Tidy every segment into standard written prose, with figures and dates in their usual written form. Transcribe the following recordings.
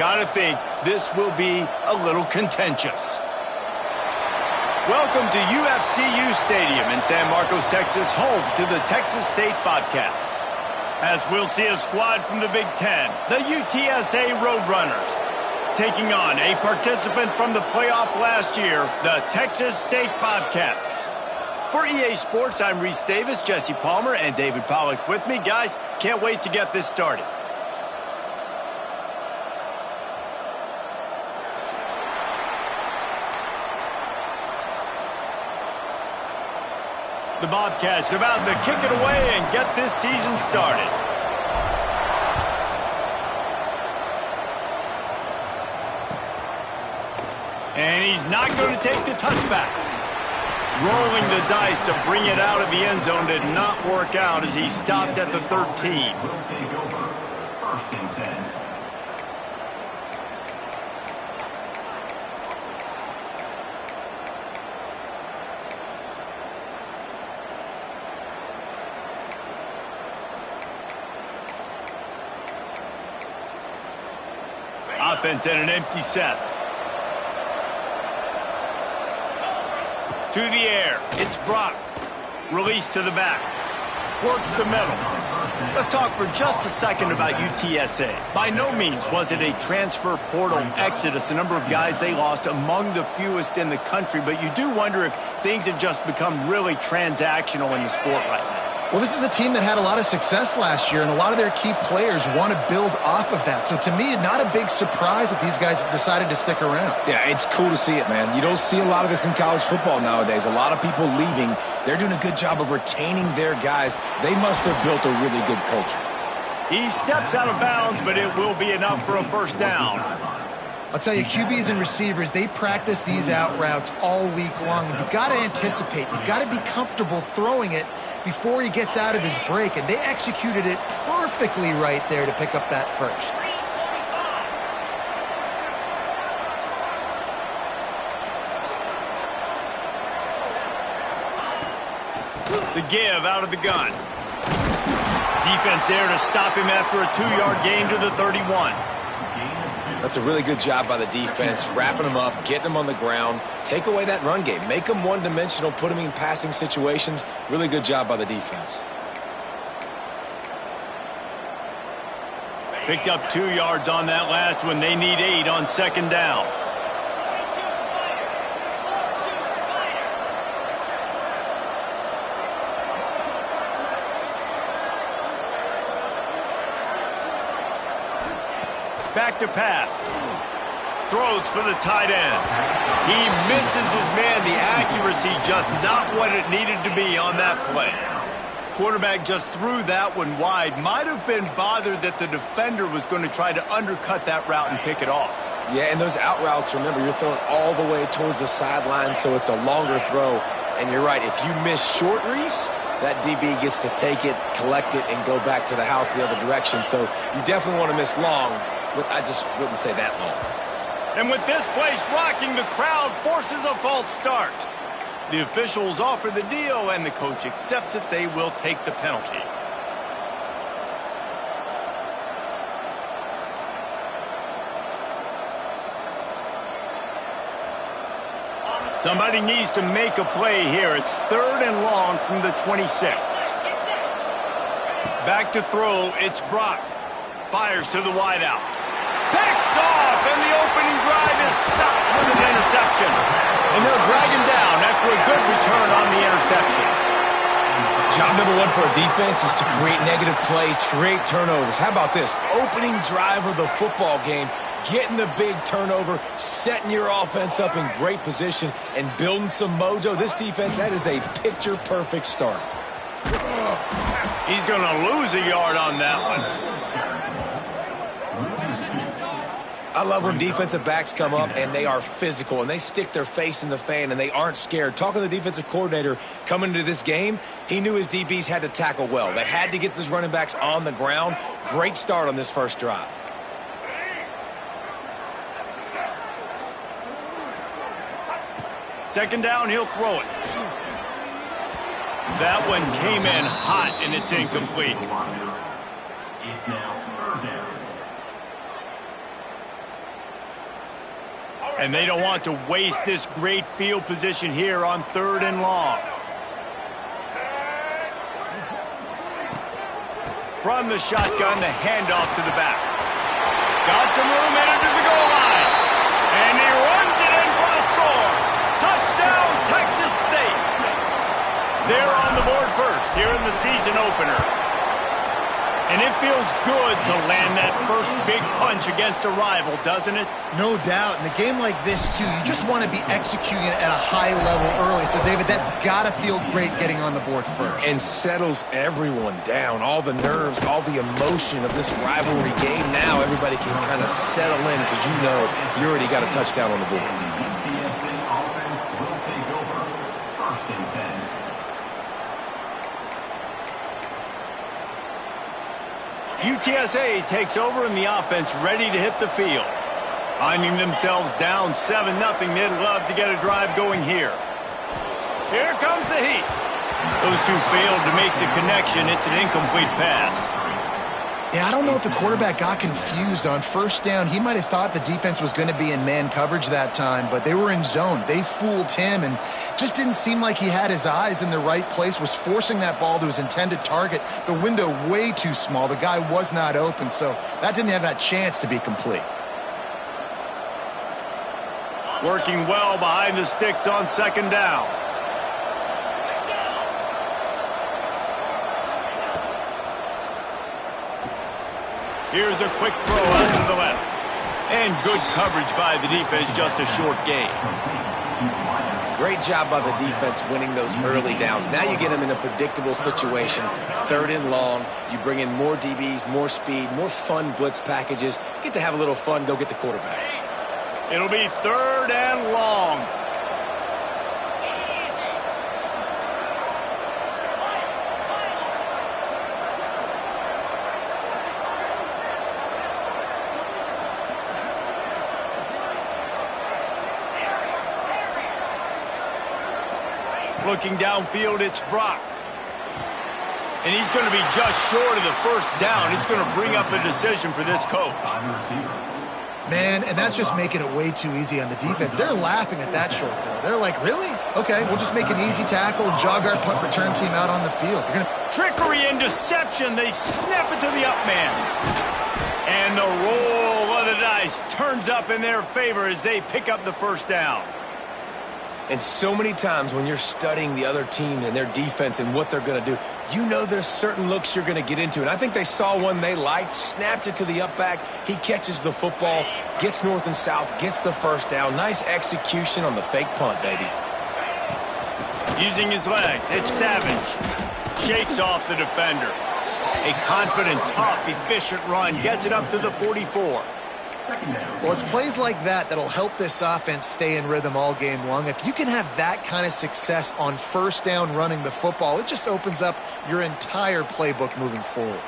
Gotta think this will be a little contentious. Welcome to UFCU Stadium in San Marcos, Texas, home to the Texas State Bobcats. As we'll see a squad from the Big Ten, the UTSA Roadrunners, taking on a participant from the playoff last year, the Texas State Bobcats. For EA Sports, I'm Reese Davis, Jesse Palmer, and David Pollock with me. Guys, can't wait to get this started. The Bobcats about to kick it away and get this season started. And he's not going to take the touchback. Rolling the dice to bring it out of the end zone did not work out as he stopped at the 13. First and 10. Offense in an empty set. To the air. It's Brock. Release to the back. Works the middle. Let's talk for just a second about UTSA. By no means was it a transfer portal exodus. The number of guys they lost among the fewest in the country. But you do wonder if things have just become really transactional in the sport right now. Well, this is a team that had a lot of success last year, and a lot of their key players want to build off of that. So to me, not a big surprise that these guys decided to stick around. Yeah, it's cool to see it, man. You don't see a lot of this in college football nowadays. A lot of people leaving. They're doing a good job of retaining their guys. They must have built a really good culture. He steps out of bounds, but it will be enough for a first down. I'll tell you, QBs and receivers, they practice these out routes all week long. And you've got to anticipate. You've got to be comfortable throwing it before he gets out of his break. And they executed it perfectly right there to pick up that first. The give out of the gun. Defense there to stop him after a 2-yard gain to the 31. That's a really good job by the defense, wrapping them up, getting them on the ground, take away that run game, make them one-dimensional, put them in passing situations. Really good job by the defense. Picked up 2 yards on that last one. They need 8 on second down. Back to pass. Throws for the tight end. He misses his man. The accuracy just not what it needed to be on that play. Quarterback just threw that one wide. Might have been bothered that the defender was going to try to undercut that route and pick it off. Yeah, and those out routes, remember, you're throwing all the way towards the sideline, so it's a longer throw. And you're right, if you miss short, Reese, that DB gets to take it, collect it, and go back to the house the other direction. So you definitely want to miss long, but I just wouldn't say that long. And with this place rocking, the crowd forces a false start. The officials offer the deal, and the coach accepts it. They will take the penalty. Somebody needs to make a play here. It's 3rd and long from the 26. Back to throw. It's Brock. Fires to the wideout. Picked off, and the opening drive is stopped with an interception. And they'll drag him down after a good return on the interception. Job number 1 for a defense is to create negative plays, to create turnovers. How about this? Opening drive of the football game, getting the big turnover, setting your offense up in great position, and building some mojo. This defense, that is a picture-perfect start. He's going to lose a yard on that one. I love when defensive backs come up and they are physical and they stick their face in the fan and they aren't scared. Talking to the defensive coordinator coming into this game, he knew his DBs had to tackle well. They had to get these running backs on the ground. Great start on this first drive. Second down, he'll throw it. That one came in hot, and it's incomplete. It's now 3rd down. And they don't want to waste this great field position here on 3rd and long. From the shotgun, the handoff to the back. Got some room headed to the goal line. And he runs it in for the score. Touchdown, Texas State. They're on the board first here in the season opener. And it feels good to land that first big punch against a rival, doesn't it? No doubt. In a game like this, too, you just want to be executing it at a high level early. So, David, that's got to feel great getting on the board first. And settles everyone down. All the nerves, all the emotion of this rivalry game. Now everybody can kind of settle in because you know you already got a touchdown on the board. UTSA offense will take over. 1st and 10. UTSA takes over in the offense, ready to hit the field. Finding themselves down 7-0, they'd love to get a drive going here. Here comes the heat. Those two failed to make the connection. It's an incomplete pass. Yeah, I don't know if the quarterback got confused on 1st down. He might have thought the defense was going to be in man coverage that time, but they were in zone. They fooled him and just didn't seem like he had his eyes in the right place, was forcing that ball to his intended target. The window way too small. The guy was not open, so that didn't have that chance to be complete. Working well behind the sticks on 2nd down. Here's a quick throw out to the left. And good coverage by the defense, just a short gain. Great job by the defense winning those early downs. Now you get them in a predictable situation. 3rd and long. You bring in more DBs, more speed, more fun blitz packages. Get to have a little fun, go get the quarterback. It'll be 3rd and long. Looking downfield, it's Brock. And he's going to be just short of the 1st down. It's going to bring up a decision for this coach. Man, and that's just making it way too easy on the defense. They're laughing at that short throw. They're like, really? Okay, we'll just make an easy tackle and jog our punt return team out on the field. Trickery and deception. They snap it to the up man. And the roll of the dice turns up in their favor as they pick up the 1st down. And so many times when you're studying the other team and their defense and what they're going to do, you know there's certain looks you're going to get into. And I think they saw one they liked, snapped it to the up back. He catches the football, gets north and south, gets the 1st down. Nice execution on the fake punt, baby. Using his legs, it's Savage. Shakes off the defender. A confident, tough, efficient run gets it up to the 44. Well, it's plays like that that'll help this offense stay in rhythm all game long. If you can have that kind of success on 1st down running the football, it just opens up your entire playbook moving forward.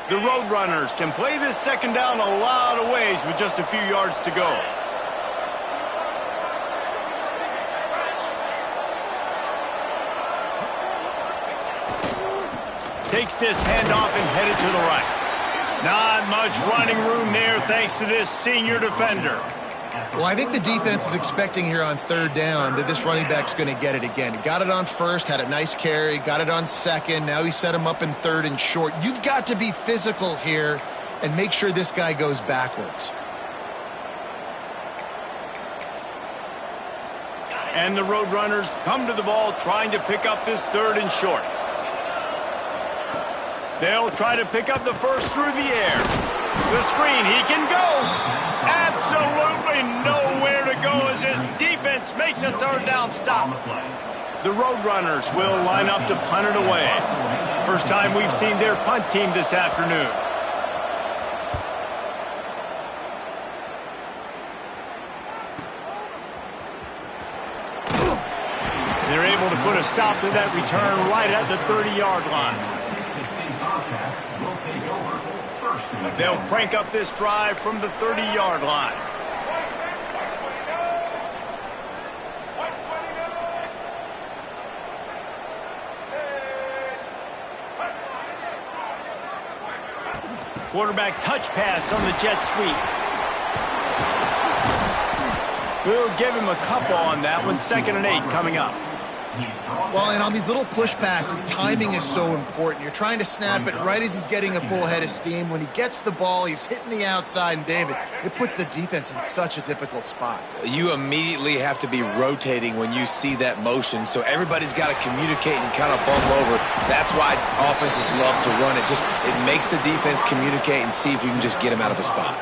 The Roadrunners can play this 2nd down a lot of ways with just a few yards to go. Takes this handoff and headed to the right. Not much running room there thanks to this senior defender. Well, I think the defense is expecting here on 3rd down that this running back's going to get it again. He got it on 1st, had a nice carry, got it on 2nd. Now he set him up in 3rd and short. You've got to be physical here and make sure this guy goes backwards. And the Roadrunners come to the ball trying to pick up this 3rd and short. They'll try to pick up the 1st through the air. The screen, he can go. Absolutely nowhere to go as his defense makes a 3rd down stop. The Roadrunners will line up to punt it away. First time we've seen their punt team this afternoon. They're able to put a stop to that return right at the 30-yard line. They'll crank up this drive from the 30-yard line. Quarterback touch pass on the jet sweep. We'll give him a couple on that one. 2nd and 8 coming up. Well, and on these little push passes, timing is so important. You're trying to snap it right as he's getting a full head of steam. When he gets the ball, he's hitting the outside, and David, it puts the defense in such a difficult spot. You immediately have to be rotating when you see that motion, so everybody's got to communicate and kind of bump over. That's why offenses love to run it. It makes the defense communicate and see if you can just get him out of a spot.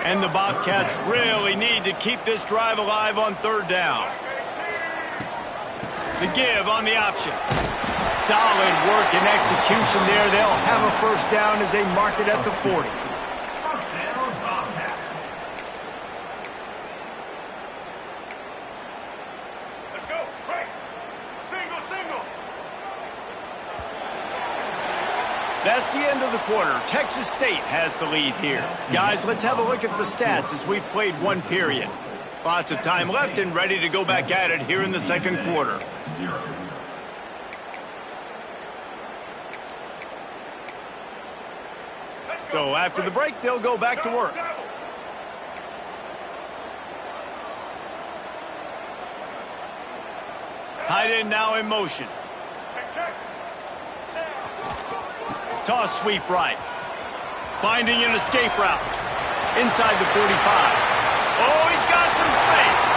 And the Bobcats really need to keep this drive alive on 3rd down. The give on the option. Solid work and execution there. They'll have a 1st down as they mark it at the 40. Let's go. Right. Single. That's the end of the quarter. Texas State has the lead here. Guys, let's have a look at the stats as we've played 1 period. Lots of time left and ready to go back at it here in the 2nd quarter. So after the break, they'll go back to work. Tight end now in motion. Check. Toss sweep right. Finding an escape route. Inside the 45. Oh, he's got some space.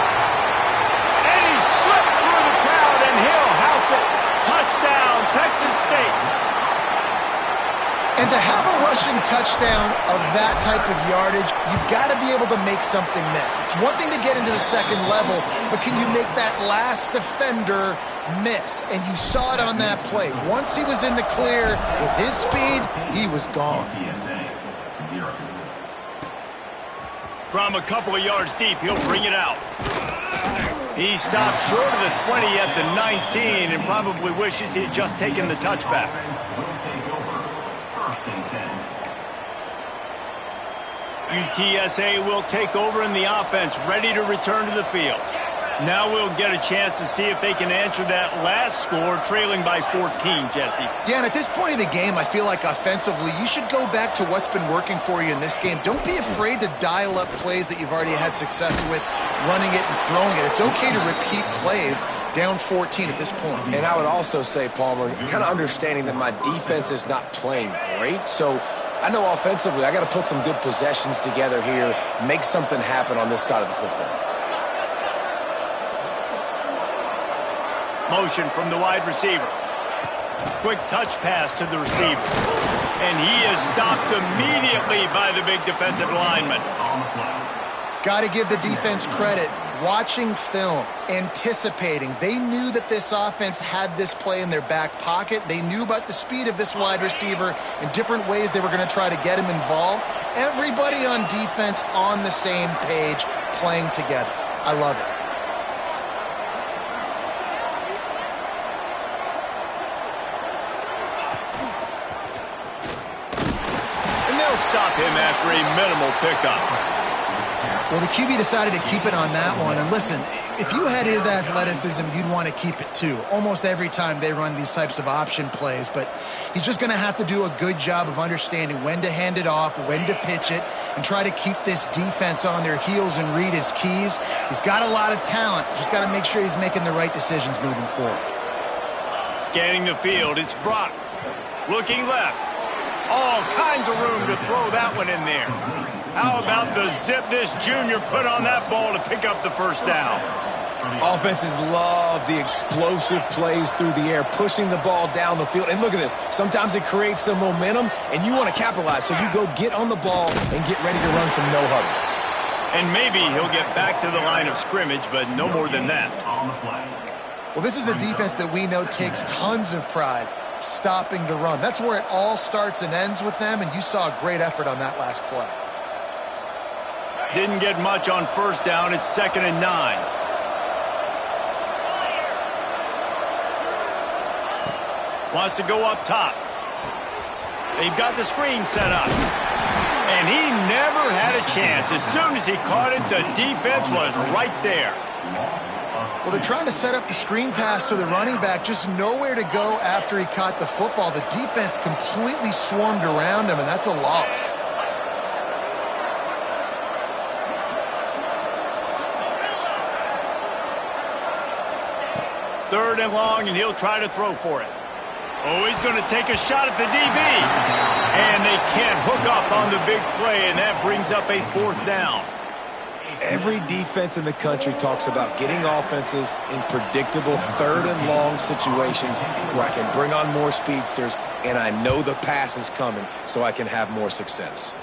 And he slipped through the crowd, and he'll house it. Touchdown, Texas State. And to have a rushing touchdown of that type of yardage, you've got to be able to make something miss. It's one thing to get into the 2nd level, but can you make that last defender miss? And you saw it on that play. Once he was in the clear with his speed, he was gone. From a couple of yards deep, he'll bring it out. He stopped short of the 20 at the 19 and probably wishes he had just taken the touchback. UTSA will take over in the offense, ready to return to the field. Now we'll get a chance to see if they can answer that last score, trailing by 14, Jesse. Yeah, and at this point of the game, I feel like offensively, you should go back to what's been working for you in this game. Don't be afraid to dial up plays that you've already had success with, running it and throwing it. It's okay to repeat plays down 14 at this point. And I would also say, Palmer, kind of understanding that my defense is not playing great, so I know offensively I got to put some good possessions together here, make something happen on this side of the football. Motion from the wide receiver. Quick touch pass to the receiver. And he is stopped immediately by the big defensive lineman. Got to give the defense credit. Watching film, anticipating. They knew that this offense had this play in their back pocket. They knew about the speed of this wide receiver and different ways they were going to try to get him involved. Everybody on defense on the same page, playing together. I love it. And they'll stop him after a minimal pickup. Well, the QB decided to keep it on that one. And listen, if you had his athleticism, you'd want to keep it too. Almost every time they run these types of option plays. But he's just going to have to do a good job of understanding when to hand it off, when to pitch it, and try to keep this defense on their heels and read his keys. He's got a lot of talent. Just got to make sure he's making the right decisions moving forward. Scanning the field, it's Brock. Looking left. All kinds of room to throw that one in there. How about the zip this junior put on that ball to pick up the 1st down? Offenses love the explosive plays through the air, pushing the ball down the field. And look at this. Sometimes it creates some momentum, and you want to capitalize. So you go get on the ball and get ready to run some no-huddle. And maybe he'll get back to the line of scrimmage, but no more than that. Well, this is a defense that we know takes tons of pride stopping the run. That's where it all starts and ends with them, and you saw a great effort on that last play. Didn't get much on 1st down. It's 2nd and 9. Wants to go up top. They've got the screen set up. And he never had a chance. As soon as he caught it, the defense was right there. Well, they're trying to set up the screen pass to the running back, just nowhere to go after he caught the football. The defense completely swarmed around him, and that's a loss. Third and long, and he'll try to throw for it. Oh, he's going to take a shot at the DB. And they can't hook up on the big play, and that brings up a fourth down. Every defense in the country talks about getting offenses in predictable third and long situations where I can bring on more speedsters and I know the pass is coming so I can have more success.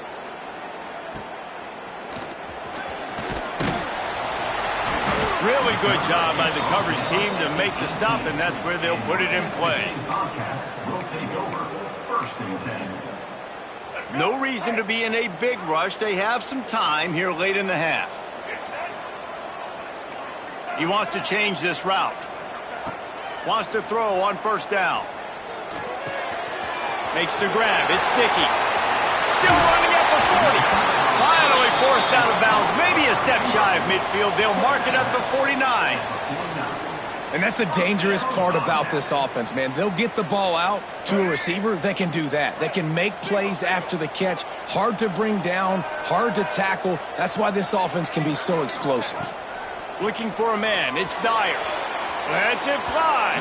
Really good job by the coverage team to make the stop, and that's where they'll put it in play. Bobcats will take over. First and 10. No reason to be in a big rush. They have some time here late in the half. He wants to change this route. Wants to throw on first down. Makes the grab. It's sticky. Still running at the 40. Finally forced out of bounds. Maybe a step shy of midfield. They'll mark it at the 49. And that's the dangerous part about this offense, man. They'll get the ball out to a receiver. They can do that. They can make plays after the catch. Hard to bring down, hard to tackle. That's why this offense can be so explosive. Looking for a man. It's Dyer. Lets it fly.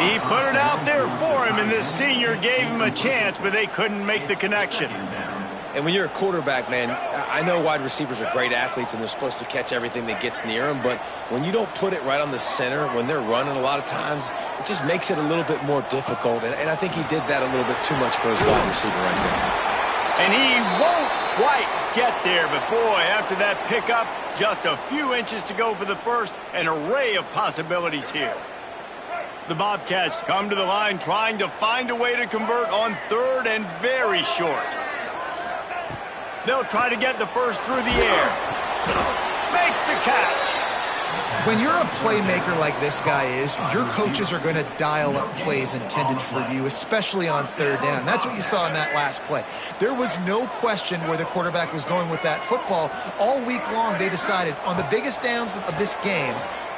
He put it out there for him, and this senior gave him a chance, but they couldn't make the connection. And when you're a quarterback, man, I know wide receivers are great athletes and they're supposed to catch everything that gets near them, but when you don't put it right on the center, when they're running a lot of times, it just makes it a little bit more difficult. And I think he did that a little bit too much for his wide receiver right there. And he won't quite get there, but boy, after that pickup, just a few inches to go for the first, an array of possibilities here. The Bobcats come to the line trying to find a way to convert on third and very short. They'll try to get the first through the air. Makes the catch. When you're a playmaker like this guy is, your coaches are going to dial up plays intended for you, especially on third down. That's what you saw in that last play. There was no question where the quarterback was going with that football. All week long, they decided on the biggest downs of this game,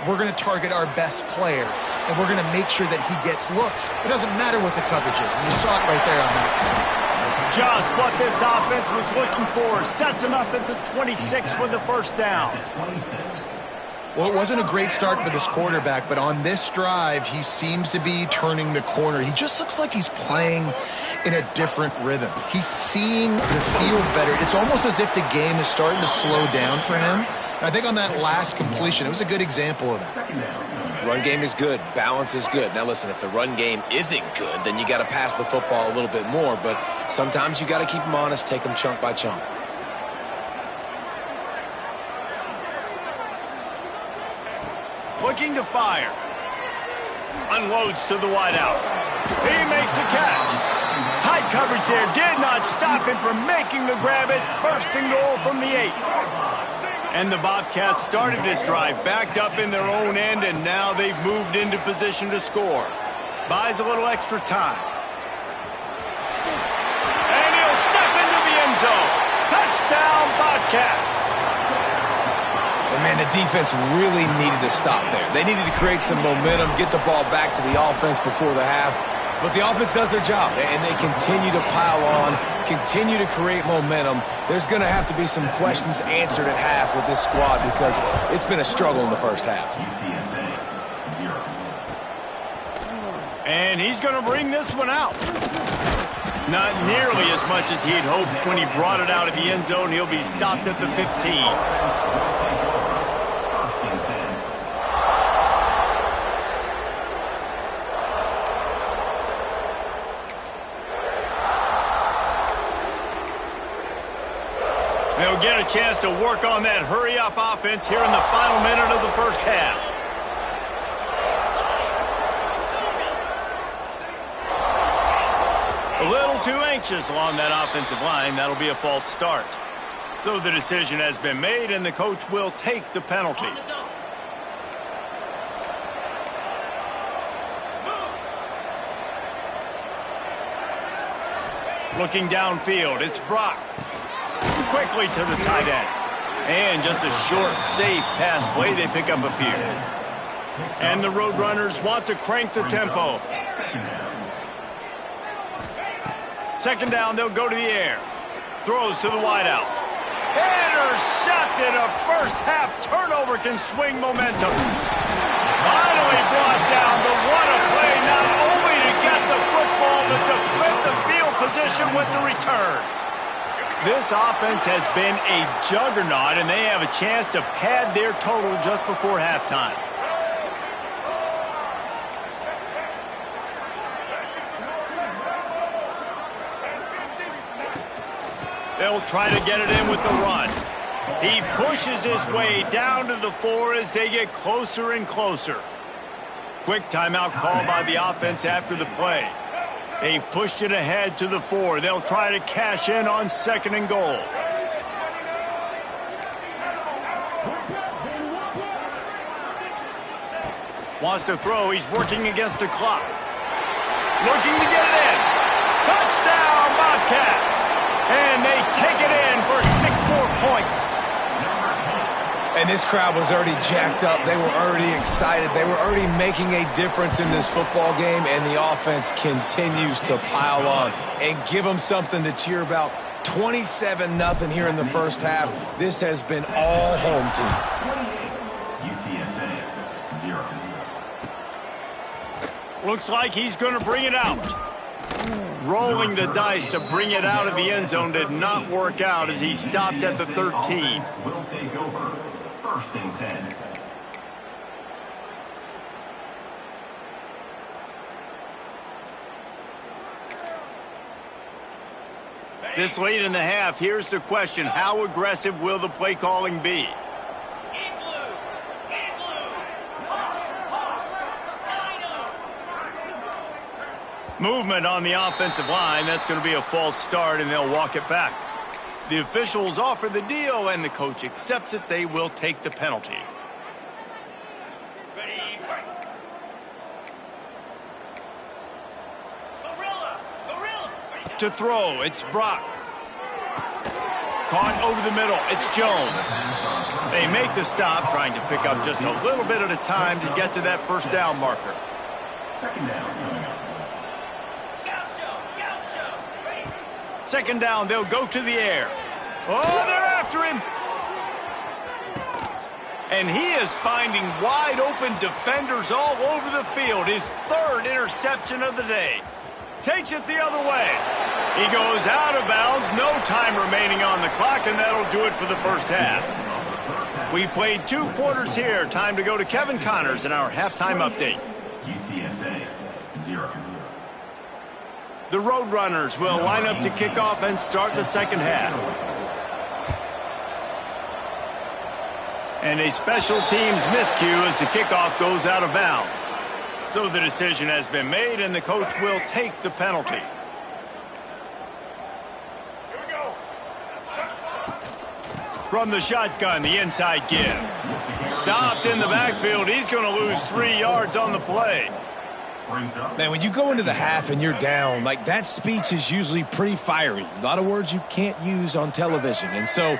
we're going to target our best player, and we're going to make sure that he gets looks. It doesn't matter what the coverage is, and you saw it right there on that play. Just what this offense was looking for. Sets him up at the 26 with the first down. Well, it wasn't a great start for this quarterback, but on this drive, he seems to be turning the corner. He just looks like he's playing in a different rhythm. He's seeing the field better. It's almost as if the game is starting to slow down for him. And I think on that last completion, it was a good example of that. Run game is good. Balance is good. Now, listen, if the run game isn't good, then you got to pass the football a little bit more. But sometimes you got to keep them honest, take them chunk by chunk. Looking to fire. Unloads to the wideout. He makes a catch. Tight coverage there. Did not stop him from making the grab. It's first and goal from the 8. And the Bobcats started this drive backed up in their own end, and now they've moved into position to score. Buys a little extra time. And he'll step into the end zone. Touchdown, Bobcats. And, man, the defense really needed to stop there. They needed to create some momentum, get the ball back to the offense before the half. But the offense does their job, and they continue to pile on, continue to create momentum. There's going to have to be some questions answered at half with this squad because it's been a struggle in the first half. UTSA 0. And he's going to bring this one out. Not nearly as much as he'd hoped when he brought it out of the end zone. He'll be stopped at the 15. They'll get a chance to work on that hurry-up offense here in the final minute of the first half. A little too anxious along that offensive line. That'll be a false start. So the decision has been made, and the coach will take the penalty. Looking downfield, it's Brock. Quickly to the tight end. And just a short, safe pass play. They pick up a few. And the Roadrunners want to crank the tempo. Second down, they'll go to the air. Throws to the wideout. Intercepted. A first-half turnover can swing momentum. Finally brought down, but what a play, not only to get the football, but to flip the field position with the return. This offense has been a juggernaut, and they have a chance to pad their total just before halftime. They'll try to get it in with the run. He pushes his way down to the 4 as they get closer and closer. Quick timeout call by the offense after the play. They've pushed it ahead to the 4. They'll try to cash in on 2nd and goal. Wants to throw. He's working against the clock. Looking to get it in. Touchdown, Bobcats! And they take it in for 6 more points. And this crowd was already jacked up. They were already excited. They were already making a difference in this football game, and the offense continues to pile on and give them something to cheer about. 27-0 here in the first half. This has been all home team. UTSA 0. Looks like he's going to bring it out. Rolling the dice to bring it out of the end zone did not work out as he stopped at the 13. Will take over. 1st and 10. This late in the half, here's the question. How aggressive will the play calling be? Movement on the offensive line. That's going to be a false start, and they'll walk it back. The officials offer the deal, and the coach accepts it. They will take the penalty. To throw, it's Brock. Caught over the middle, it's Jones. They make the stop, trying to pick up just a little bit at a time to get to that 1st down marker. 2nd down coming up. 2nd down, they'll go to the air. Oh, they're after him. And he is finding wide open defenders all over the field. His 3rd interception of the day. Takes it the other way. He goes out of bounds. No time remaining on the clock, and that'll do it for the first half. We've played 2 quarters here. Time to go to Kevin Connors in our halftime update. UTSA 0. The Roadrunners will line up to kick off and start the 2nd half. And a special teams miscue as the kickoff goes out of bounds. So the decision has been made, and the coach will take the penalty. Here we go. From the shotgun, the inside give. Stopped in the backfield. He's going to lose 3 yards on the play. Man, when you go into the half and you're down, like, that speech is usually pretty fiery. A lot of words you can't use on television. And so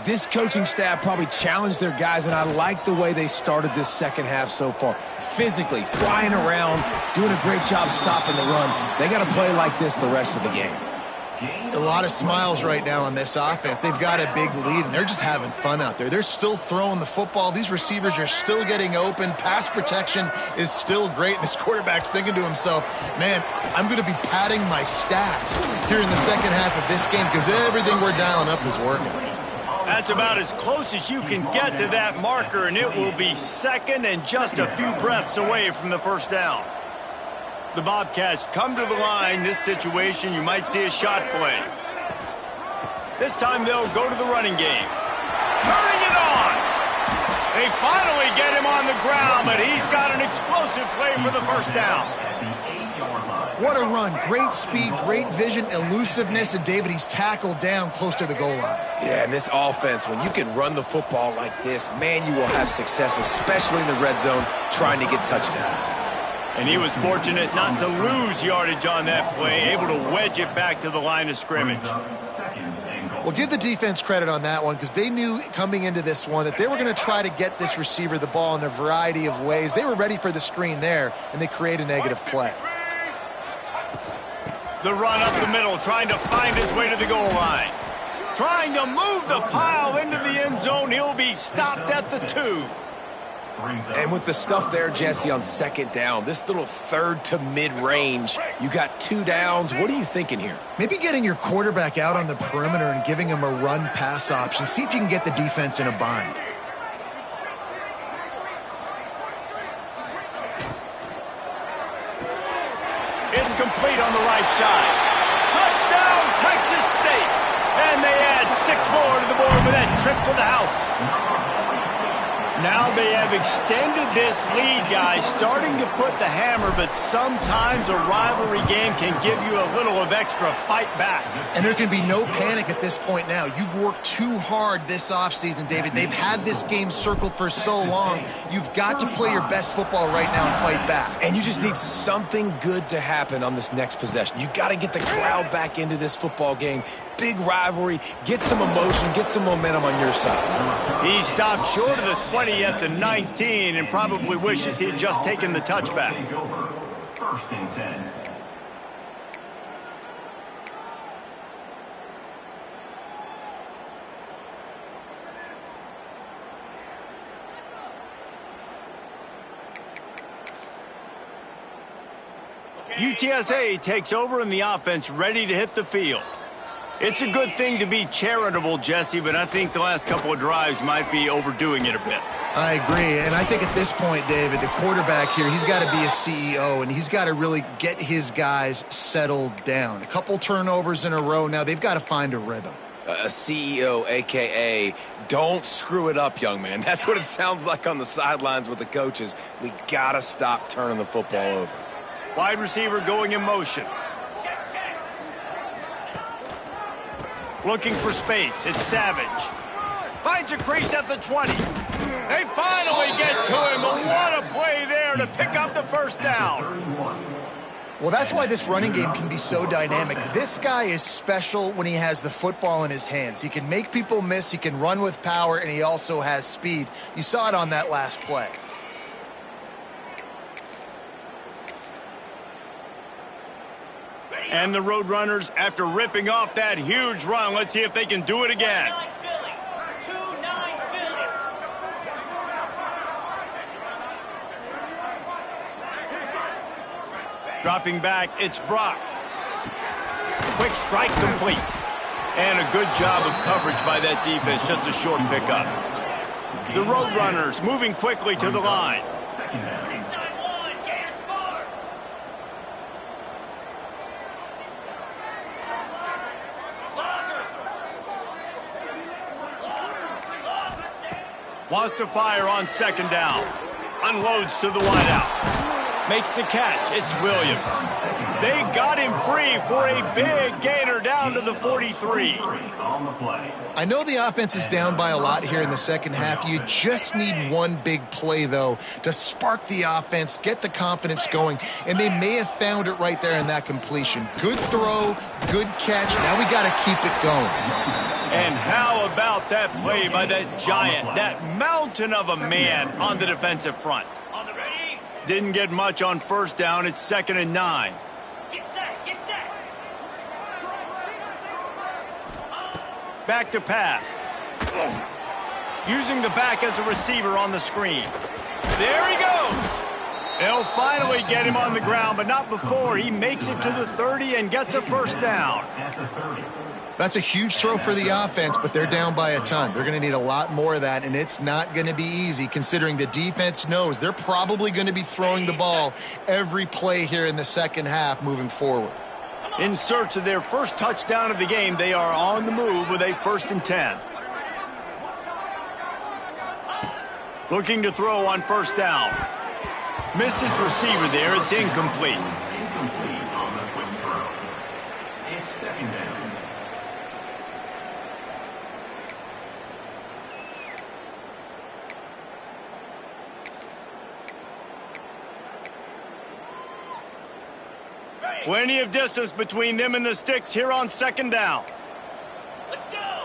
this coaching staff probably challenged their guys, and I like the way they started this 2nd half so far. Physically, flying around, doing a great job stopping the run. They got to play like this the rest of the game. A lot of smiles right now on this offense. They've got a big lead, and they're just having fun out there. They're still throwing the football. These receivers are still getting open. Pass protection is still great. This quarterback's thinking to himself, man, I'm going to be padding my stats here in the 2nd half of this game because everything we're dialing up is working. That's about as close as you can get to that marker, and it will be 2nd and just a few breaths away from the 1st down. The Bobcats come to the line. This situation, you might see a shot play. This time they'll go to the running game. Turning it on! They finally get him on the ground, but he's got an explosive play for the 1st down. What a run. Great speed, great vision, elusiveness, and David, he's tackled down close to the goal line. Yeah, and this offense, when you can run the football like this, man, you will have success, especially in the red zone, trying to get touchdowns. And he was fortunate not to lose yardage on that play, able to wedge it back to the line of scrimmage. 2nd and goal. Well, give the defense credit on that one because they knew coming into this one that they were going to try to get this receiver the ball in a variety of ways. They were ready for the screen there, and they create a negative play. The run up the middle, trying to find his way to the goal line. Trying to move the pile into the end zone. He'll be stopped at the 2. And with the stuff there, Jesse, on second down, this little third to mid-range, you got 2 downs. What are you thinking here? Maybe getting your quarterback out on the perimeter and giving him a run-pass option. See if you can get the defense in a bind. It's complete on the right side. Touchdown, Texas State. And they add 6 more to the board with that trip to the house. Now they have extended this lead, guys, starting to put the hammer, but sometimes a rivalry game can give you a little of extra fight back. And there can be no panic at this point now. You've worked too hard this offseason, David. They've had this game circled for so long. You've got to play your best football right now and fight back. And you just need something good to happen on this next possession. You got to get the crowd back into this football game. Big rivalry, get some emotion, get some momentum on your side. He stopped short of the 20 at the 19 and probably wishes he had just taken the touchback. First and 10. UTSA takes over and the offense ready to hit the field. It's a good thing to be charitable, Jesse, but I think the last couple of drives might be overdoing it a bit. I agree, and I think at this point, David, the quarterback here, he's got to be a CEO, and he's got to really get his guys settled down. A couple turnovers in a row now. They've got to find a rhythm. A CEO, a.k.a. don't screw it up, young man. That's what it sounds like on the sidelines with the coaches. We got to stop turning the football over. Wide receiver going in motion. Looking for space. It's Savage. Finds a crease at the 20. They finally get to him, and what a play there to pick up the first down. Well, that's why this running game can be so dynamic. This guy is special when he has the football in his hands. He can make people miss, he can run with power, and he also has speed. You saw it on that last play. And the Roadrunners, after ripping off that huge run, let's see if they can do it again. Dropping back, it's Brock. Quick strike complete. And a good job of coverage by that defense, just a short pickup. The Roadrunners moving quickly to the line. Wants to fire on second down. Unloads to the wideout. Makes the catch. It's Williams. They got him free for a big gainer down to the 43. I know the offense is down by a lot here in the second half. You just need one big play, though, to spark the offense, get the confidence going, and they may have found it right there in that completion. Good throw, good catch. Now we got to keep it going. And how about that play by that giant, that mountain of a man on the defensive front? Didn't get much on first down. It's 2nd and 9. Get set, get set. Back to pass. Using the back as a receiver on the screen. There he goes. They'll finally get him on the ground, but not before he makes it to the 30 and gets a first down. That's a huge throw for the offense, but they're down by a ton. They're going to need a lot more of that, and it's not going to be easy considering the defense knows they're probably going to be throwing the ball every play here in the second half moving forward. In search of their first touchdown of the game, they are on the move with a 1st and 10. Looking to throw on first down. Missed his receiver there. It's incomplete. Plenty of distance between them and the sticks here on 2nd down. Let's go.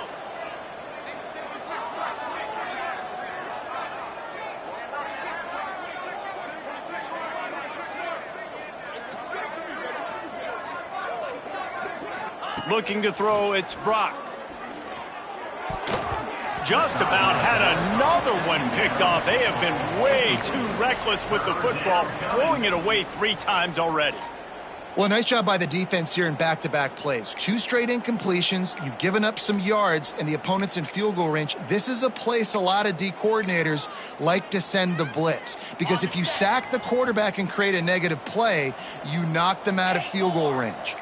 Looking to throw, it's Brock. Just about had another one picked off. They have been way too reckless with the football, throwing it away 3 times already. Well, nice job by the defense here in back-to-back plays. 2 straight incompletions. You've given up some yards, and the opponent's in field goal range. This is a place a lot of D coordinators like to send the blitz, because if you sack the quarterback and create a negative play, you knock them out of field goal range.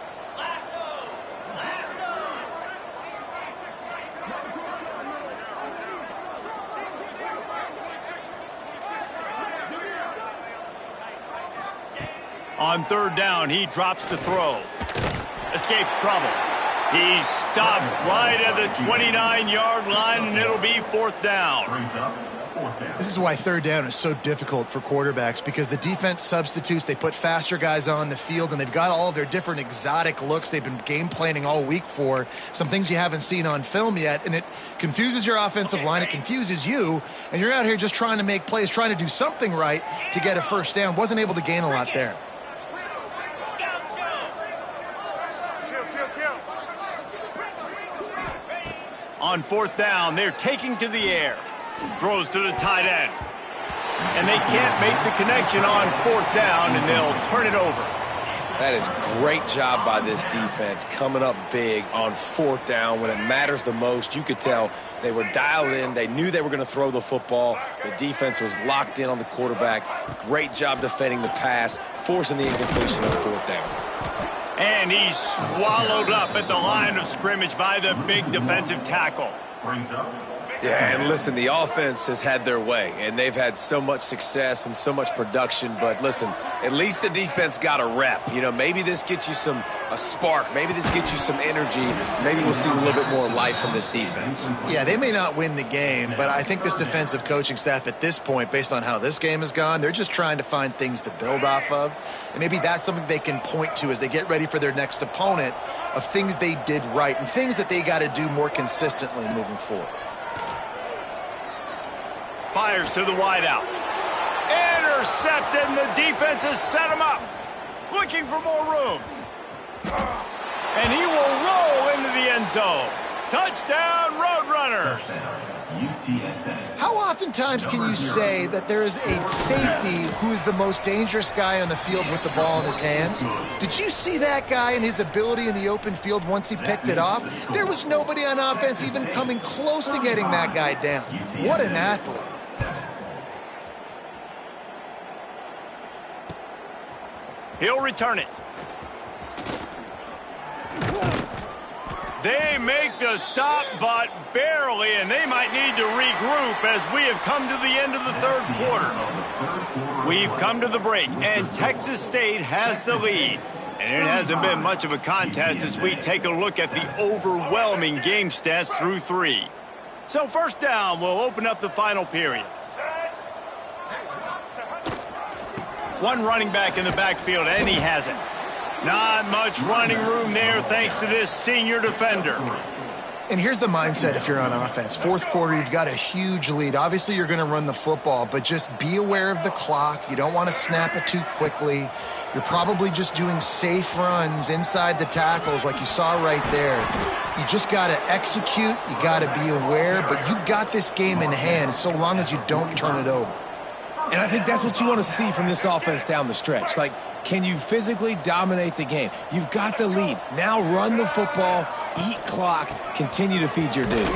On 3rd down, he drops to throw. Escapes trouble. He's stopped right at the 29-yard line, and it'll be 4th down. This is why 3rd down is so difficult for quarterbacks, because the defense substitutes. They put faster guys on the field, and they've got all of their different exotic looks they've been game planning all week for, some things you haven't seen on film yet, and it confuses your offensive line. It confuses you, and you're out here just trying to make plays, trying to do something right to get a 1st down. Wasn't able to gain a lot there. On 4th down, they're taking to the air. Throws to the tight end. And they can't make the connection on 4th down, and they'll turn it over. That is great job by this defense, coming up big on 4th down when it matters the most. You could tell they were dialed in. They knew they were going to throw the football. The defense was locked in on the quarterback. Great job defending the pass, forcing the incompletion on 4th down. And he's swallowed up at the line of scrimmage by the big defensive tackle. Yeah, and listen, the offense has had their way, and they've had so much success and so much production. But listen, at least the defense got a rep. You know, maybe this gets you a spark. Maybe this gets you some energy. Maybe we'll see a little bit more life from this defense. Yeah, they may not win the game, but I think this defensive coaching staff at this point, based on how this game has gone, they're just trying to find things to build off of. And maybe that's something they can point to as they get ready for their next opponent, of things they did right and things that they got to do more consistently moving forward. Fires to the wideout. Intercepted, and the defense has set him up. Looking for more room. And he will roll into the end zone. Touchdown, Roadrunners. UTSA. How oftentimes can you say that there is a safety who is the most dangerous guy on the field with the ball in his hands? Did you see that guy and his ability in the open field once he picked it off? There was nobody on offense even coming close to getting that guy down. What an athlete. He'll return it. They make the stop, but barely, and they might need to regroup as we have come to the end of the 3rd quarter. We've come to the break, and Texas State has the lead. And it hasn't been much of a contest as we take a look at the overwhelming game stats through 3. So 1st down will open up the final period. One running back in the backfield, and he has it. Not much running room there thanks to this senior defender. And here's the mindset if you're on offense. 4th quarter, you've got a huge lead. Obviously, you're going to run the football, but just be aware of the clock. You don't want to snap it too quickly. You're probably just doing safe runs inside the tackles like you saw right there. You just got to execute. You got to be aware, but you've got this game in hand so long as you don't turn it over. And I think that's what you want to see from this offense down the stretch. Like, can you physically dominate the game? You've got the lead. Now run the football, eat clock, continue to feed your dude.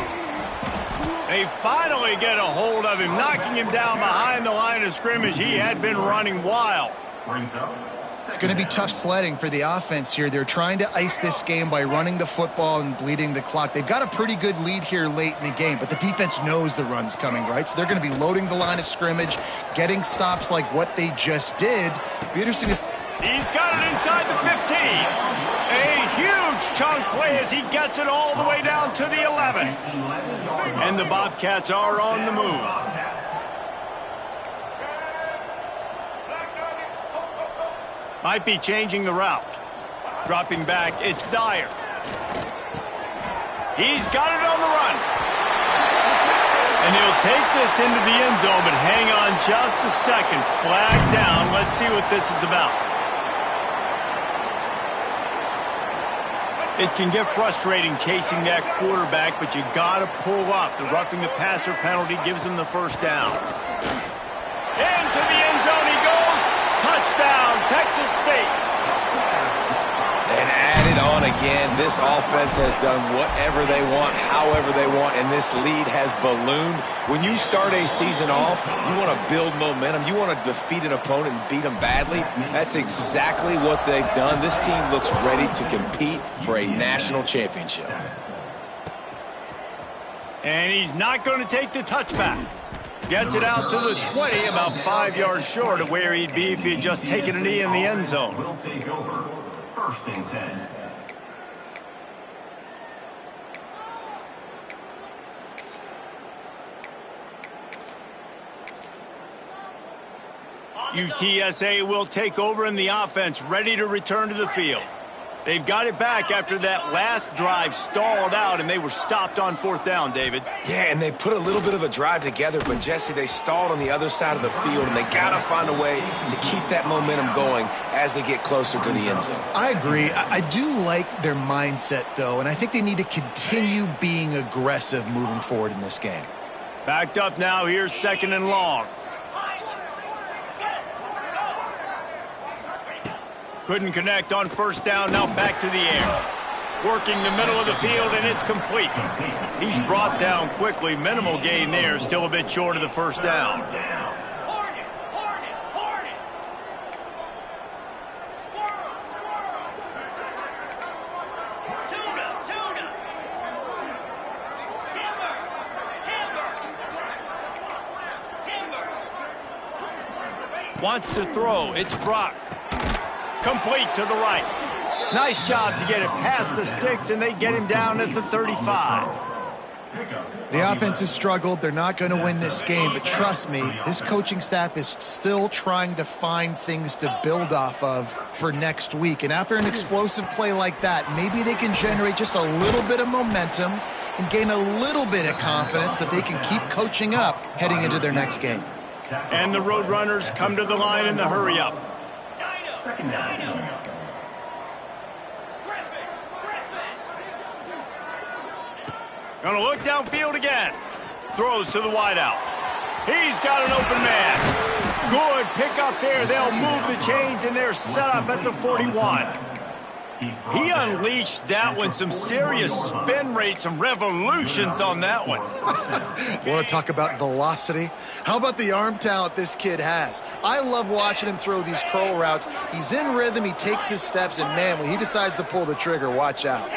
They finally get a hold of him, knocking him down behind the line of scrimmage. He had been running wild. It's going to be tough sledding for the offense here. They're trying to ice this game by running the football and bleeding the clock. They've got a pretty good lead here late in the game, but the defense knows the run's coming, right? So they're going to be loading the line of scrimmage, getting stops like what they just did. Be interesting to see. He's got it inside the 15. A huge chunk play as he gets it all the way down to the 11. And the Bobcats are on the move. Might be changing the route. Dropping back, it's Dyer. He's got it on the run. And he'll take this into the end zone, but hang on just a second. Flag down. Let's see what this is about. It can get frustrating chasing that quarterback, but you got to pull up. The roughing the passer penalty gives him the first down. Into the end zone he goes. Touchdown, Texas State. And added on again, this offense has done whatever they want, however they want, and this lead has ballooned. When you start a season off, you want to build momentum. You want to defeat an opponent and beat them badly. That's exactly what they've done. This team looks ready to compete for a national championship. And he's not going to take the touchback. Gets it out to the 20, about 5 yards short of where he'd be if he had just taken a knee in the end zone. Will take over. First and 10. UTSA will take over in the offense, ready to return to the field. They've got it back after that last drive stalled out, and they were stopped on fourth down, David. Yeah, and they put a little bit of a drive together, but, Jesse, they stalled on the other side of the field, and they got to find a way to keep that momentum going as they get closer to the end zone. I agree. I do like their mindset, though, and I think they need to continue being aggressive moving forward in this game. Backed up now. Here's second and long. Couldn't connect on first down, now back to the air. Working the middle of the field, and it's complete. He's brought down quickly. Minimal gain there, still a bit short of the first down. Wants to throw. It's Brock. Complete to the right. Nice job to get it past the sticks, and they get him down at the 35. The offense has struggled. They're not going to win this game, but trust me, this coaching staff is still trying to find things to build off of for next week. And after an explosive play like that, maybe they can generate just a little bit of momentum and gain a little bit of confidence that they can keep coaching up heading into their next game. And the Roadrunners come to the line in the hurry-up. Second down. Gonna look downfield again. Throws to the wideout. He's got an open man. Good pickup there. They'll move the chains, and they're set up at the 41. He unleashed that one. Some serious spin rate, some revolutions on that one. Want to talk about velocity? How about the arm talent this kid has? I love watching him throw these curl routes. He's in rhythm, he takes his steps, and man, when he decides to pull the trigger, watch out.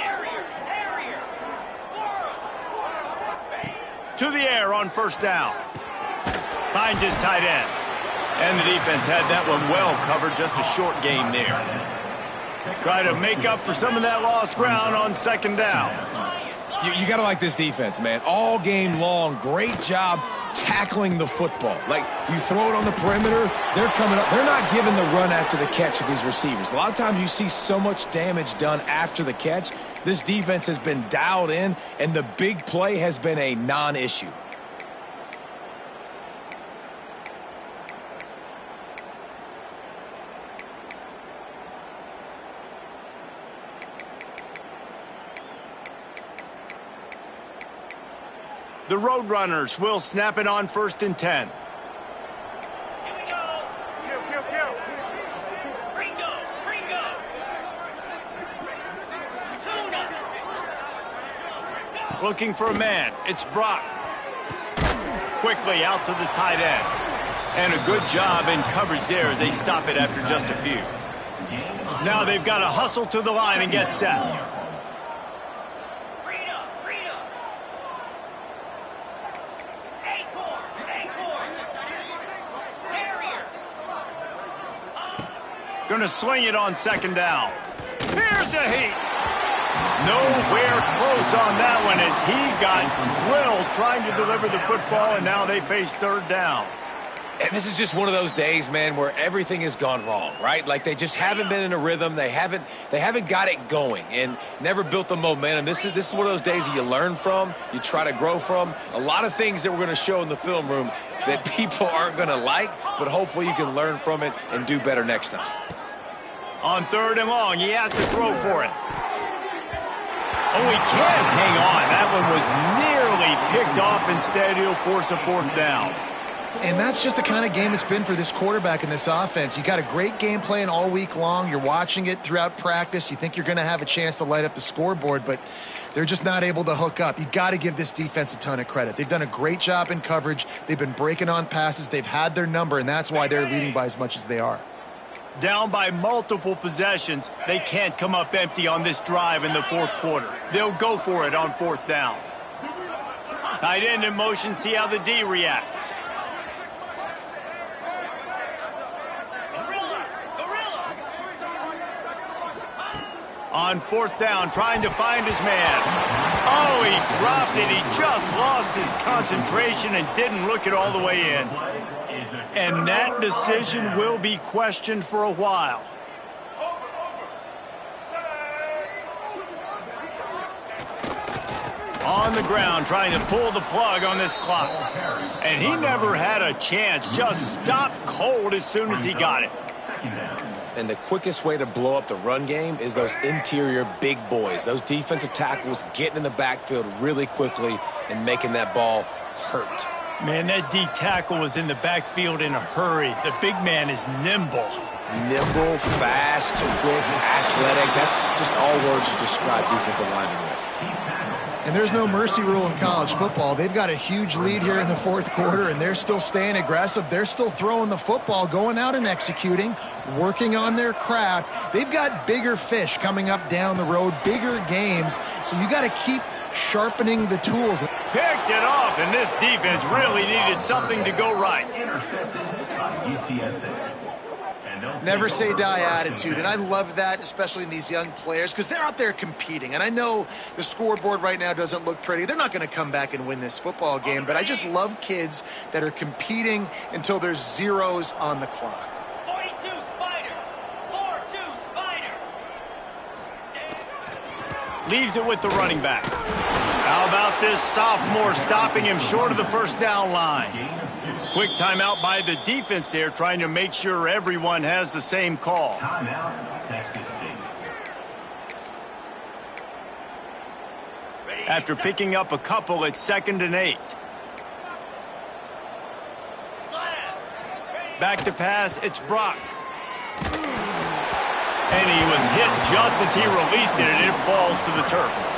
To the air on first down. Finds his tight end. And the defense had that one well covered, just a short gain there. Try to make up for some of that lost ground on second down. You got to like this defense, man. All game long, great job tackling the football. Like, you throw it on the perimeter, they're coming up. They're not giving the run after the catch to these receivers. A lot of times you see so much damage done after the catch. This defense has been dialed in, and the big play has been a non-issue. The Roadrunners will snap it on first and 10. Here we go. Kill. Ringo. Tuna. Looking for a man. It's Brock. Quickly out to the tight end. And a good job in coverage there as they stop it after just a few. Now they've got to hustle to the line and get set. Going to sling it on second down. Here's a heat. Nowhere close on that one as he got drilled trying to deliver the football, and now they face third down. And this is just one of those days, man, where everything has gone wrong, right? Like, they just haven't been in a rhythm. They haven't got it going and never built the momentum. This is one of those days that you learn from, you try to grow from. A lot of things that we're going to show in the film room that people aren't going to like, but hopefully you can learn from it and do better next time. On third and long, he has to throw for it. Oh, he can't hang on. That one was nearly picked off. Instead, he'll force a 4th down. And that's just the kind of game it's been for this quarterback in this offense. You got a great game plan all week long. You're watching it throughout practice. You think you're going to have a chance to light up the scoreboard, but they're just not able to hook up. You got to give this defense a ton of credit. They've done a great job in coverage. They've been breaking on passes. They've had their number, and that's why they're leading by as much as they are. Down by multiple possessions, they can't come up empty on this drive in the 4th quarter. They'll go for it on 4th down. Tight end in motion, see how the D reacts. On 4th down, trying to find his man. Oh, he dropped it. He just lost his concentration and didn't look it all the way in. And that decision will be questioned for a while. On the ground, trying to pull the plug on this clock. And he never had a chance. Just stopped cold as soon as he got it. And the quickest way to blow up the run game is those interior big boys. Those defensive tackles getting in the backfield really quickly and making that ball hurt. Man, that D tackle was in the backfield in a hurry. The big man is nimble. Nimble, fast, quick, athletic. That's just all words to describe defensive linemen with. And there's no mercy rule in college football. They've got a huge lead here in the 4th quarter, and they're still staying aggressive. They're still throwing the football, going out and executing, working on their craft. They've got bigger fish coming up down the road, bigger games, so you got to keep sharpening the tools. Picked it off, and this defense really needed something to go right. Intercepted by UTSA. Never say die attitude, and I love that, especially in these young players, because they're out there competing. And I know the scoreboard right now doesn't look pretty. They're not going to come back and win this football game, but I just love kids that are competing until there's zeros on the clock. 42 Spider. 4-2 Spider. Leaves it with the running back. How about this sophomore stopping him short of the 1st down line? Quick timeout by the defense there, trying to make sure everyone has the same call. Timeout, Texas State. After picking up a couple at 2nd and 8. Back to pass, it's Brock. And he was hit just as he released it, and it falls to the turf.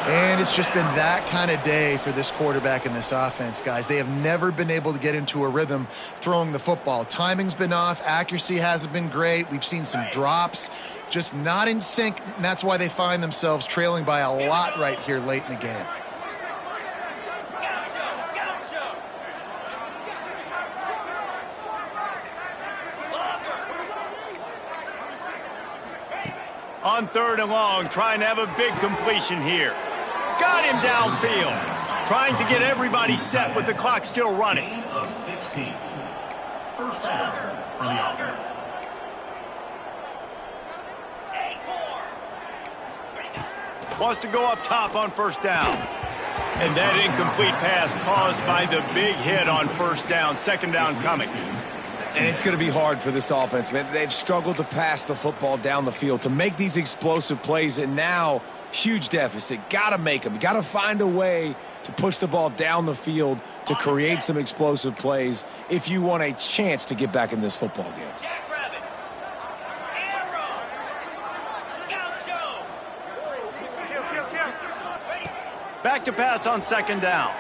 And it's just been that kind of day for this quarterback in this offense, guys. They have never been able to get into a rhythm throwing the football. Timing's been off. Accuracy hasn't been great. We've seen some drops, just not in sync, and that's why they find themselves trailing by a lot right here late in the game. On 3rd and long, trying to have a big completion here. Got him downfield. Trying to get everybody set with the clock still running. Gain of 16. 1st down for the offense. Wants to go up top on 1st down. And that incomplete pass caused by the big hit on 1st down. 2nd down coming. And it's going to be hard for this offense, man. They've struggled to pass the football down the field, to make these explosive plays, and now huge deficit. Got to make them. Got to find a way to push the ball down the field to create some explosive plays if you want a chance to get back in this football game. Jackrabbit. Arrow. Gaucho. Kill. Back to pass on 2nd down.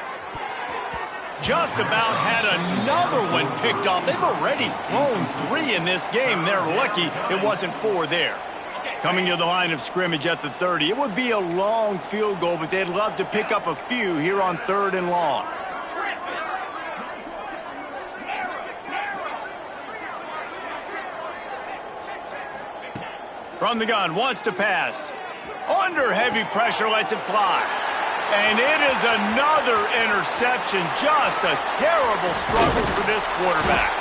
Just about had another one picked off. They've already thrown 3 in this game. They're lucky it wasn't 4 there. Coming to the line of scrimmage at the 30. It would be a long field goal, but they'd love to pick up a few here on 3rd and long. From the gun, wants to pass. Under heavy pressure, lets it fly. And it is another interception. Just a terrible struggle for this quarterback.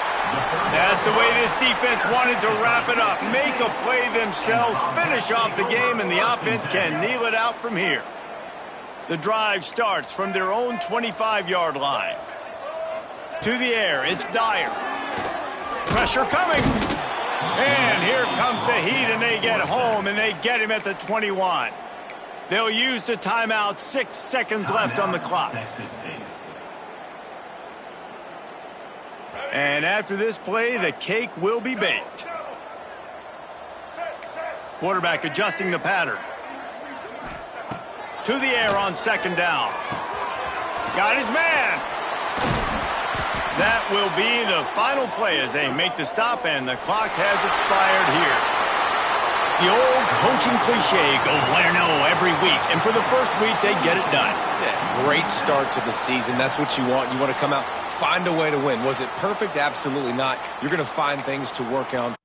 That's the way this defense wanted to wrap it up. Make a play themselves, finish off the game, and the offense can kneel it out from here. The drive starts from their own 25-yard line. To the air, it's Dyer. Pressure coming. And here comes the heat, and they get home, and they get him at the 21. They'll use the timeout. 6 seconds left on the clock. Texas State. And after this play, the cake will be baked. Quarterback adjusting the pattern. To the air on second down. Got his man. That will be the final play as they make the stop, and the clock has expired here. The old coaching cliche, go win or no every week, and for the first week, they get it done. Yeah, great start to the season. That's what you want. You want to come out, find a way to win. Was it perfect? Absolutely not. You're going to find things to work on.